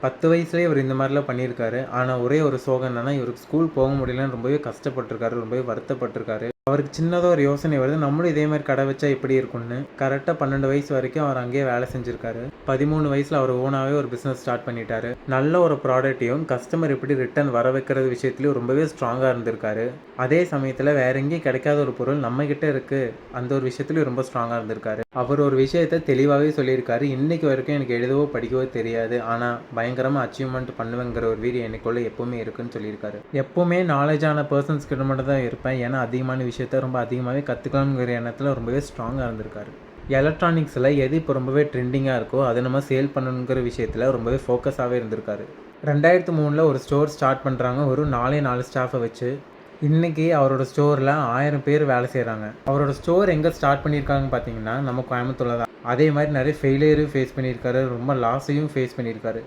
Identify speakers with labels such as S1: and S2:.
S1: 10 வயசுலேயே இவர் இந்த மாதிரிலாம் பண்ணியிருக்காரு. ஆனால் ஒரே ஒரு சோகம் என்னன்னா, இவருக்கு ஸ்கூல் போக முடியலன்னு ரொம்பவே கஷ்டப்பட்டுருக்காரு. ரொம்பவே வருத்தப்பட்டுருக்காரு. அவருக்கு சின்னதாக ஒரு யோசனை வருது, நம்மளும் இதே மாதிரி கடை வச்சா எப்படி இருக்கும்னு. கரெக்டாக 12 வயசு வரைக்கும் அவர் அங்கேயே வேலை செஞ்சுருக்காரு. 13 வயசில் அவர் ஓனாகவே ஒரு பிஸ்னஸ் ஸ்டார்ட் பண்ணிட்டாரு. நல்ல ஒரு ப்ராடக்ட்டையும் கஸ்டமர் எப்படி ரிட்டர்ன் வர வைக்கிறது விஷயத்துலையும் ரொம்பவே ஸ்ட்ராங்காக இருந்திருக்காரு. அதே சமயத்தில் வேற எங்கேயும் கிடைக்காத ஒரு பொருள் நம்மக்கிட்ட இருக்குது, அந்த ஒரு விஷயத்துலையும் ரொம்ப ஸ்ட்ராங்காக இருந்திருக்காரு. அவர் ஒரு விஷயத்தை தெளிவாகவே சொல்லியிருக்காரு, இன்னைக்கு வரைக்கும் எனக்கு எழுதவோ படிக்கவோ தெரியாது, ஆனால் பயங்கரமாக அச்சீவ்மெண்ட் பண்ணுவேங்கிற ஒரு வீடியோ எனக்குள்ளே எப்போவுமே இருக்குன்னு சொல்லியிருக்காரு. எப்போவுமே நாலேஜான பர்சன்ஸ் கிட்ட மட்டும் தான் இருப்பேன், ஏன்னா அதிகமான விஷயத்த ரொம்ப அதிகமாகவே கற்றுக்கலாம்ங்கிற எண்ணத்தில் ரொம்பவே ஸ்ட்ராங்காக இருந்திருக்காரு. எலக்ட்ரானிக்ஸில் எது இப்போ ரொம்பவே ட்ரெண்டிங்காக இருக்கோ அதை நம்ம சேல் பண்ணணுங்கிற விஷயத்தில் ரொம்பவே ஃபோக்கஸாகவே இருந்திருக்காரு. 2003 ஒரு ஸ்டோர் ஸ்டார்ட் பண்ணுறாங்க, ஒரு 4 ஸ்டாஃபை வச்சு. இன்றைக்கி அவரோட ஸ்டோரில் 1000 பேர் வேலை செய்கிறாங்க. அவரோட ஸ்டோர் எங்கே ஸ்டார்ட் பண்ணியிருக்காங்கன்னு பார்த்தீங்கன்னா நம்ம கோயம்புத்தூரில் தான். அதே மாதிரி நிறைய ஃபெயிலியரும் ஃபேஸ் பண்ணியிருக்காரு, ரொம்ப லாஸையும் ஃபேஸ் பண்ணியிருக்காரு.